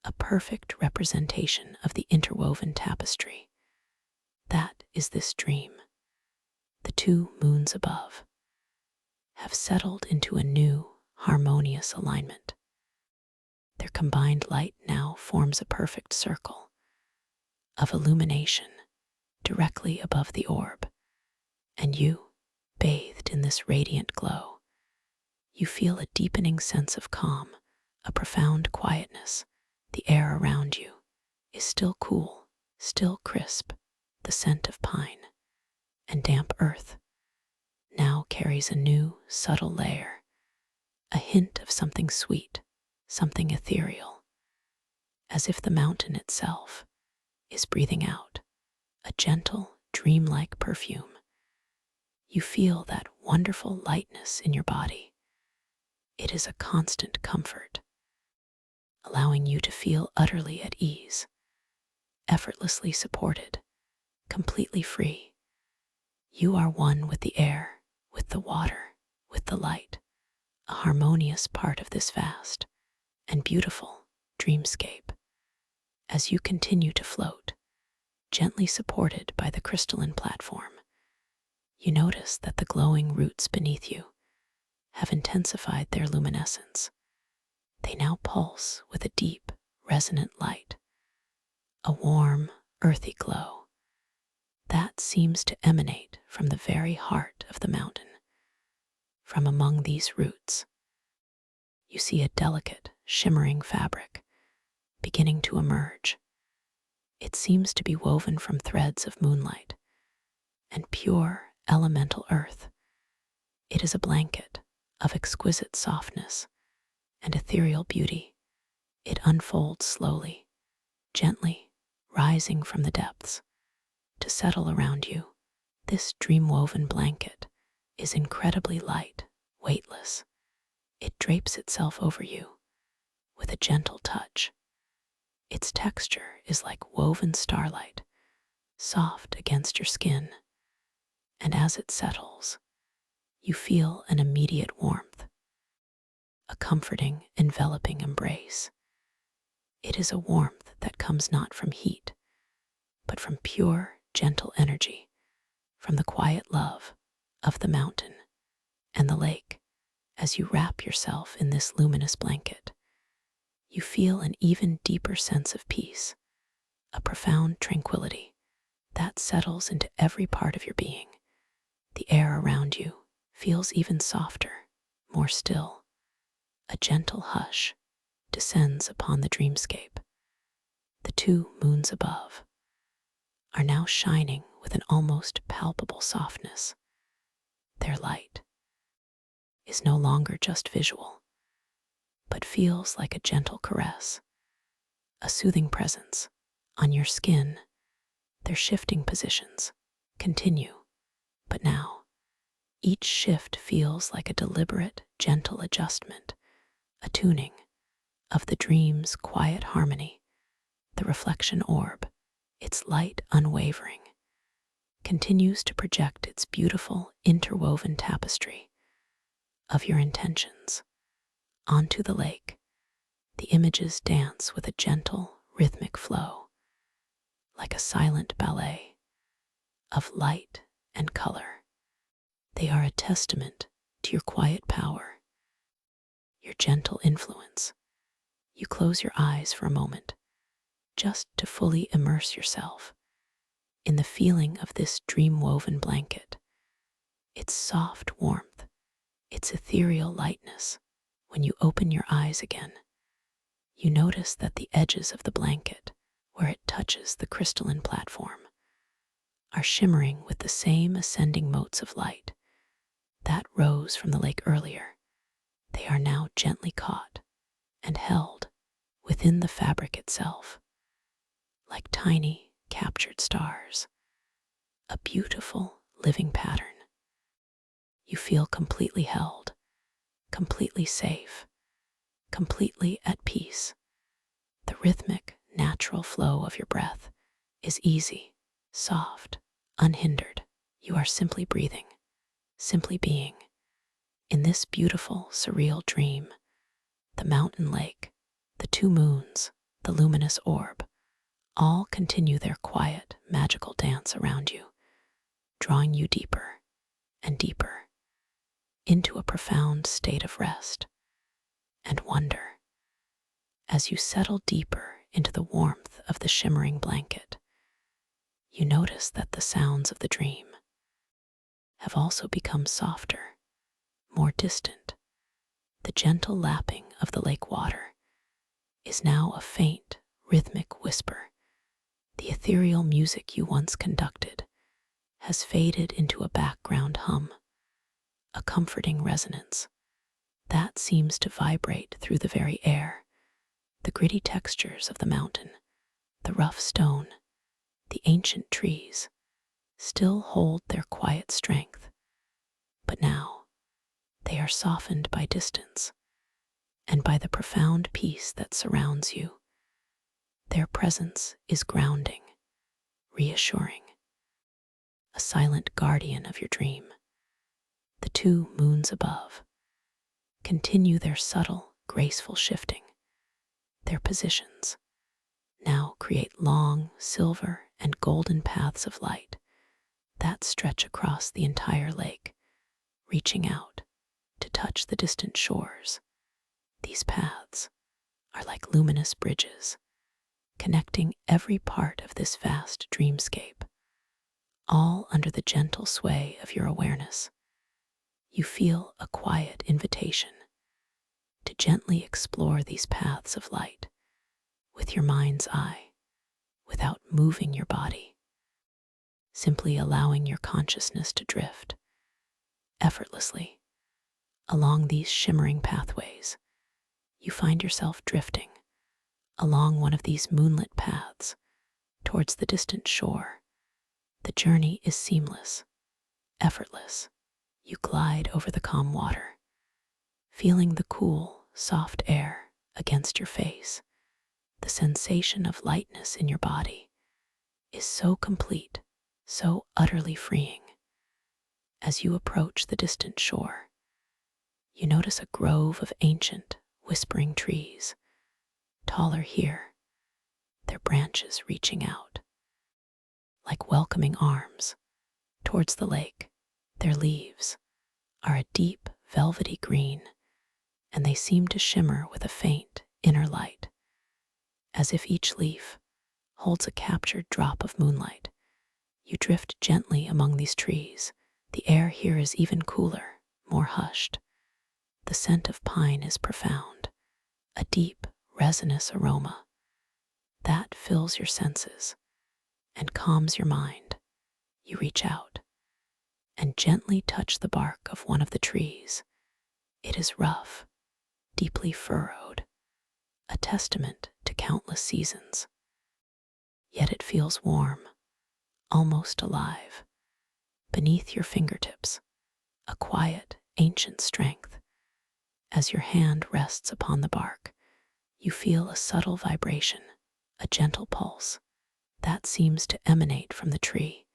a perfect representation of the interwoven tapestry. That is this dream. The two moons above have settled into a new, harmonious alignment. Their combined light now forms a perfect circle of illumination directly above the orb, and you, bathed in this radiant glow, you feel a deepening sense of calm, a profound quietness. The air around you is still cool, still crisp. The scent of pine and damp earth now carries a new, subtle layer, a hint of something sweet, something ethereal, as if the mountain itself is breathing out a gentle, dreamlike perfume. You feel that wonderful lightness in your body. It is a constant comfort, allowing you to feel utterly at ease, effortlessly supported, completely free. You are one with the air, with the water, with the light, a harmonious part of this vast and beautiful dreamscape. As you continue to float, gently supported by the crystalline platform, you notice that the glowing roots beneath you have intensified their luminescence. They now pulse with a deep, resonant light, a warm, earthy glow that seems to emanate from the very heart of the mountain. From among these roots, you see a delicate, shimmering fabric beginning to emerge. It seems to be woven from threads of moonlight and pure, elemental earth. It is a blanket of exquisite softness and ethereal beauty. It unfolds slowly, gently, rising from the depths to settle around you. This dream-woven blanket is incredibly light, weightless. It drapes itself over you with a gentle touch. Its texture is like woven starlight, soft against your skin, and as it settles, you feel an immediate warmth, a comforting, enveloping embrace. It is a warmth that comes not from heat, but from pure, gentle energy, from the quiet love of the mountain and the lake. As you wrap yourself in this luminous blanket, you feel an even deeper sense of peace, a profound tranquility that settles into every part of your being. The air around you feels even softer, more still. A gentle hush descends upon the dreamscape. The two moons above are now shining with an almost palpable softness. Their light is no longer just visual, but feels like a gentle caress, a soothing presence on your skin. Their shifting positions continue, but now each shift feels like a deliberate, gentle adjustment, a tuning of the dream's quiet harmony. The reflection orb, its light unwavering, continues to project its beautiful interwoven tapestry of your intentions onto the lake. The images dance with a gentle, rhythmic flow, like a silent ballet of light and color. They are a testament to your quiet power, your gentle influence. You close your eyes for a moment, just to fully immerse yourself in the feeling of this dream-woven blanket, its soft warmth, its ethereal lightness. When you open your eyes again, you notice that the edges of the blanket, where it touches the crystalline platform, are shimmering with the same ascending motes of light that rose from the lake earlier. They are now gently caught and held within the fabric itself, like tiny captured stars, a beautiful living pattern. You feel completely held, completely safe, completely at peace. The rhythmic, natural flow of your breath is easy, soft, unhindered. You are simply breathing, simply being. In this beautiful, surreal dream, the mountain lake, the two moons, the luminous orb, all continue their quiet, magical dance around you, drawing you deeper and deeper into a profound state of rest and wonder. As you settle deeper into the warmth of the shimmering blanket, you notice that the sounds of the dream have also become softer, more distant. The gentle lapping of the lake water is now a faint, rhythmic whisper. The ethereal music you once conducted has faded into a background hum, a comforting resonance that seems to vibrate through the very air. The gritty textures of the mountain, the rough stone, the ancient trees still hold their quiet strength, but now they are softened by distance and by the profound peace that surrounds you. Their presence is grounding, reassuring, a silent guardian of your dream. The two moons above continue their subtle, graceful shifting. Their positions now create long, silver and golden paths of light that stretch across the entire lake, reaching out to touch the distant shores. These paths are like luminous bridges, connecting every part of this vast dreamscape, all under the gentle sway of your awareness. You feel a quiet invitation to gently explore these paths of light with your mind's eye, without moving your body, simply allowing your consciousness to drift effortlessly along these shimmering pathways. You find yourself drifting along one of these moonlit paths towards the distant shore. The journey is seamless, effortless. You glide over the calm water, feeling the cool, soft air against your face. The sensation of lightness in your body is so complete, so utterly freeing. As you approach the distant shore, you notice a grove of ancient, whispering trees, taller here, their branches reaching out like welcoming arms towards the lake. Their leaves are a deep, velvety green, and they seem to shimmer with a faint inner light, as if each leaf holds a captured drop of moonlight. You drift gently among these trees. The air here is even cooler, more hushed. The scent of pine is profound, a deep, resinous aroma that fills your senses and calms your mind. You reach out and gently touch the bark of one of the trees. It is rough, deeply furrowed, a testament to countless seasons. Yet it feels warm, almost alive. Beneath your fingertips, a quiet, ancient strength. As your hand rests upon the bark, you feel a subtle vibration, a gentle pulse that seems to emanate from the tree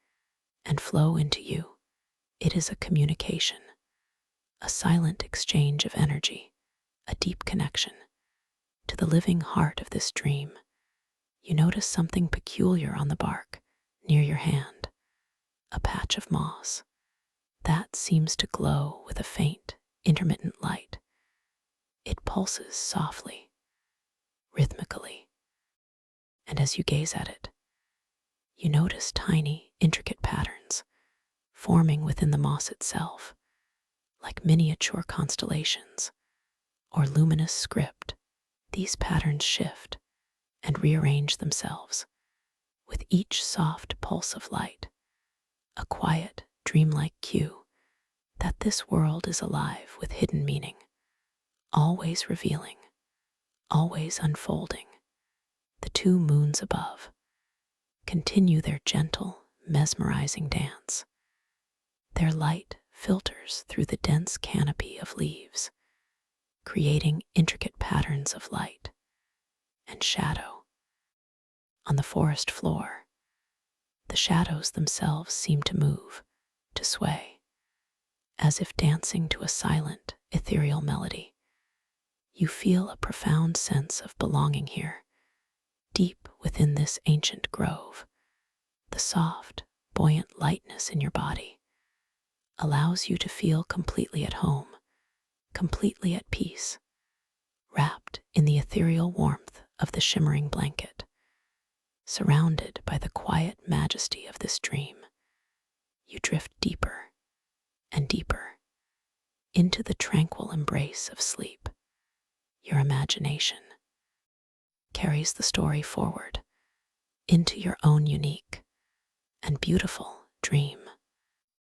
and flow into you. It is a communication, a silent exchange of energy, a deep connection. To the living heart of this dream, you notice something peculiar on the bark near your hand, a patch of moss that seems to glow with a faint, intermittent light. It pulses softly, rhythmically, and as you gaze at it, you notice tiny, intricate patterns forming within the moss itself, like miniature constellations or luminous script. These patterns shift and rearrange themselves with each soft pulse of light, a quiet, dreamlike cue that this world is alive with hidden meaning, always revealing, always unfolding. The two moons above continue their gentle, mesmerizing dance. Their light filters through the dense canopy of leaves, creating intricate patterns of light and shadow. On the forest floor, the shadows themselves seem to move, to sway, as if dancing to a silent, ethereal melody. You feel a profound sense of belonging here, deep within this ancient grove. The soft, buoyant lightness in your body allows you to feel completely at home, completely at peace, wrapped in the ethereal warmth of the shimmering blanket. Surrounded by the quiet majesty of this dream, you drift deeper and deeper into the tranquil embrace of sleep. Your imagination carries the story forward into your own unique and beautiful dream.